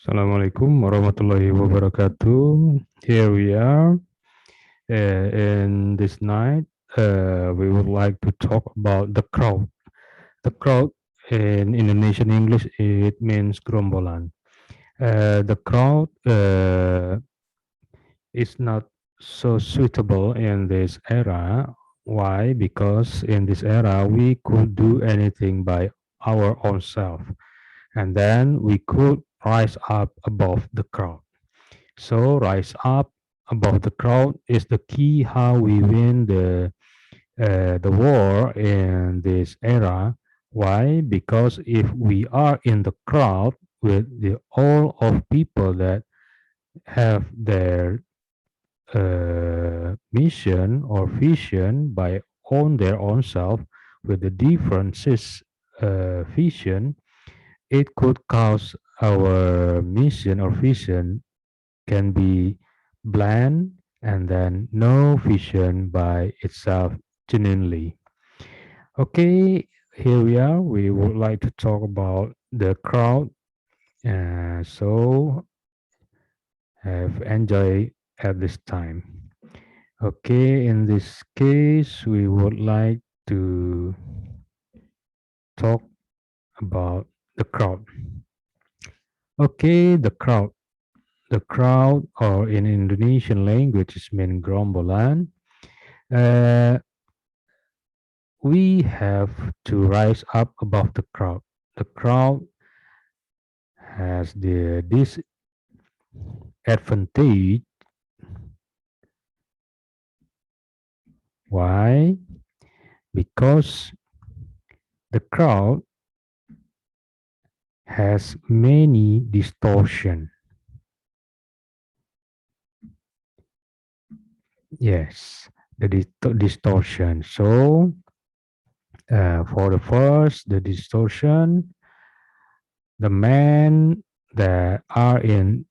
Assalamualaikum warahmatullahi wabarakatuh. Here we are. In this night, we would like to talk about the crowd. The crowd in Indonesian English, it means gerombolan. The crowd is not so suitable in this era. Why? Because in this era, we could do anything by our own self, and then we could rise up above the crowd. So rise up above the crowd is the key how we win the war in this era. Why? Because if we are in the crowd with the all of people that have their mission or vision by on their own self with the differences vision, it could cause our mission or vision can be bland and then no vision by itself genuinely. Okay, here we are. We would like to talk about the crowd. So have enjoy at this time. Okay, in this case, we would like to talk about the crowd. Okay, the crowd. The crowd, or in Indonesian language, is mean gerombolan. Uh, we have to rise up above the crowd. The crowd has the disadvantage. Why? Because the crowd has many distortion. Yes, the distortion. So, for the first, the distortion, the men that are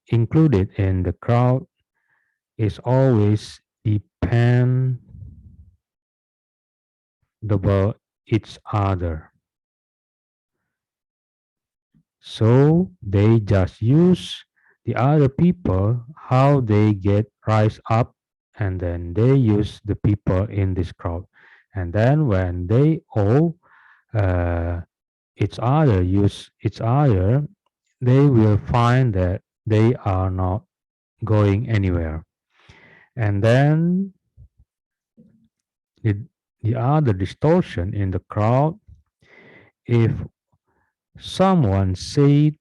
included in the crowd is always dependable each other. So they just use the other people, how they get rise up, and then they use the people in this crowd. And then when they all uh, each other use each other, they will find that they are not going anywhere. And then the, the other distortion in the crowd, if someone said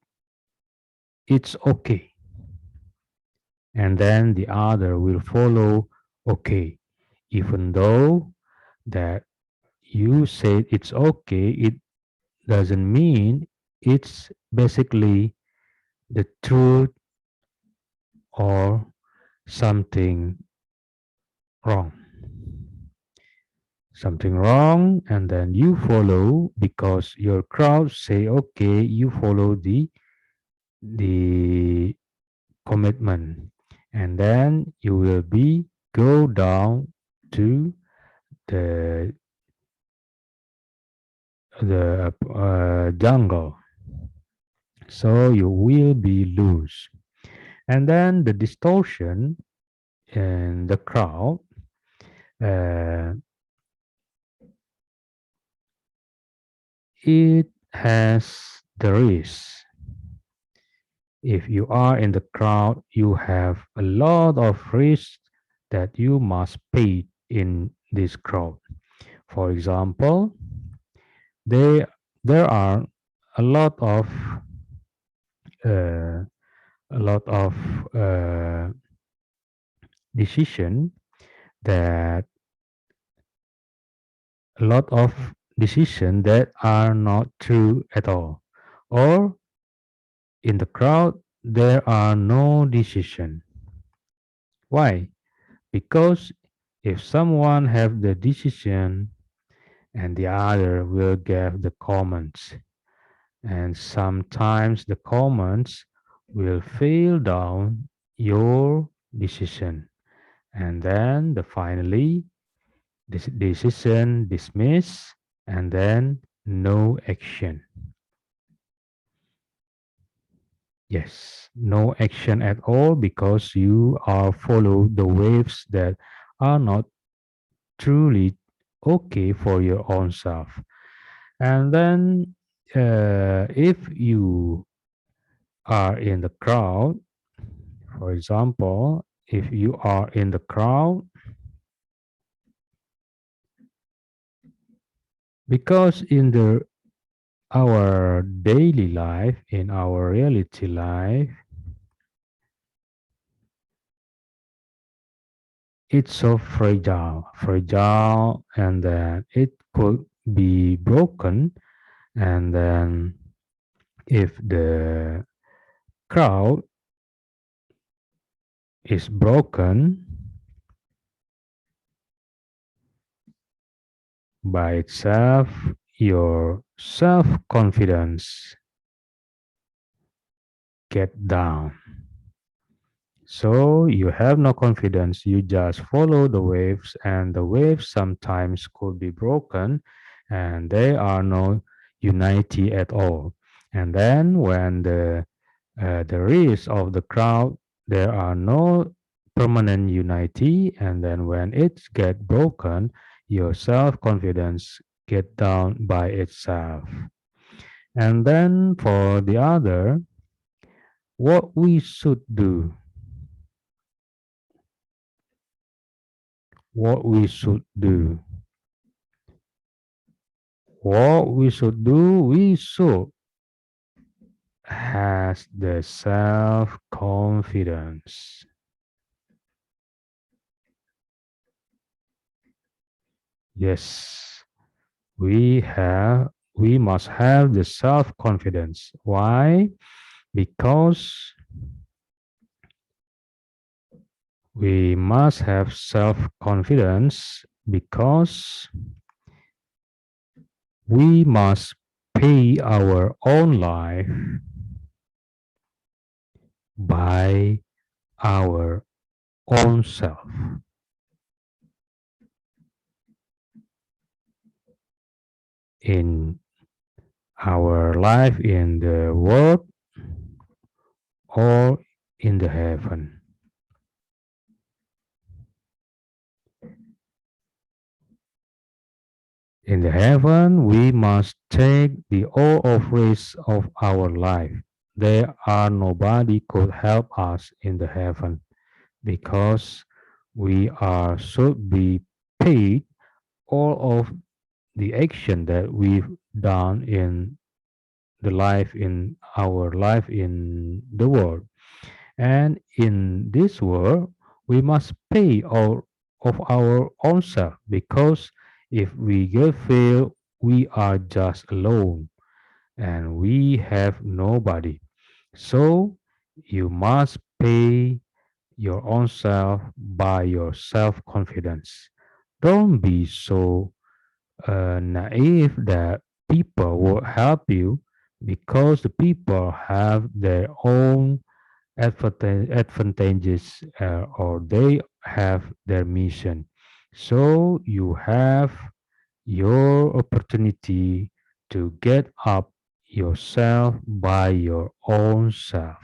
it's okay, and then the other will follow okay, even though that you said it's okay, it doesn't mean it's basically the truth or something wrong. Something wrong, and then you follow because your crowd say okay, you follow the commitment, and then you will be go down to the jungle, so you will be loose. And then the distortion in the crowd, uh, it has the risk. If you are in the crowd, you have a lot of risks that you must pay in this crowd. For example, there there are a lot of uh, a lot of uh, decision that a lot of decision that are not true at all, or in the crowd there are no decision. Why? Because if someone have the decision and the other will give the comments, and sometimes the comments will fail down your decision, and then finally this decision dismiss, and then no action. Yes, no action at all because you are follow the waves that are not truly okay for your own self. And then if you are in the crowd, for example, if you are in the crowd, because in the our daily life, in our reality life, it's so fragile, and then it could be broken. And then if the crowd is broken by itself, your self confidence get down. So you have no confidence, you just follow the waves, and the waves sometimes could be broken, and they are no unity at all. And then when the rest of the crowd, there are no permanent unity, and then when it get broken, your self confidence get down by itself. And then for the other, what we should do, what we should do, what we should do, we should has the self confidence. Yes, we must have the self confidence. Why? Because we must have self confidence because we must pay our own life by our own self in our life in the world or in the heaven. In the heaven, we must take the all of risk of our life. There are nobody could help us in the heaven because we are should be paid all of the action that we've done in the life in our life in the world. And in this world, we must pay all of our own self because if we get fail, we are just alone and we have nobody. So you must pay your own self by your self confidence. Don't be so naive that people will help you because the people have their own advantages or they have their mission. So you have your opportunity to get up yourself by your own self.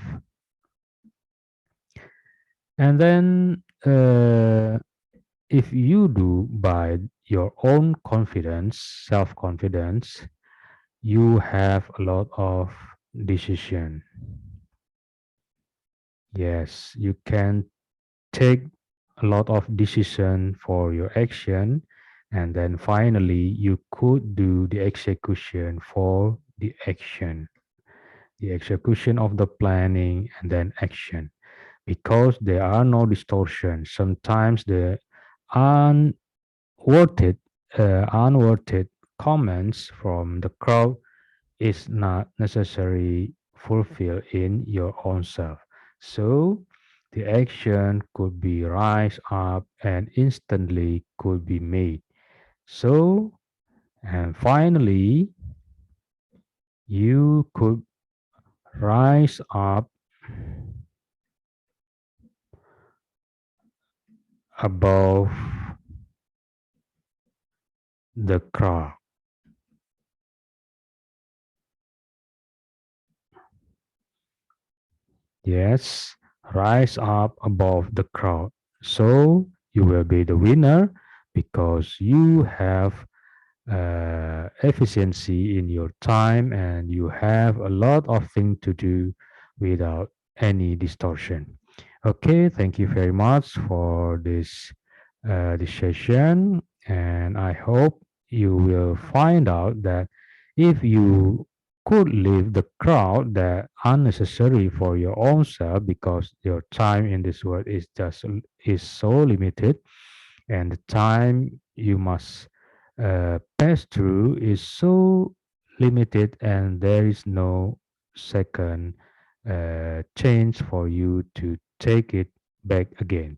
And then if you do by your own confidence, self confidence, you have a lot of decision. Yes, you can take a lot of decision for your action, and then finally you could do the execution for the action, the execution of the planning and then action, because there are no distortions. Sometimes the unworthy unworthy comments from the crowd is not necessarily fulfilled in your own self. So the action could be rise up and instantly could be made. So, and finally, you could rise up above the crowd. Yes, rise up above the crowd. So you will be the winner because you have efficiency in your time and you have a lot of things to do without any distortion. Okay, thank you very much for this session, and I hope you will find out that if you could leave the crowd that unnecessary for your own self because your time in this world is so limited, and the time you must pass through is so limited, and there is no second chance for you to take it back again.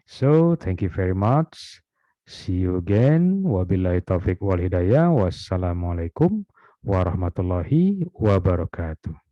So thank you very much. See you again. Wabillahi taufiq wal hidayah. Wassalamualaikum warahmatullahi wabarakatuh.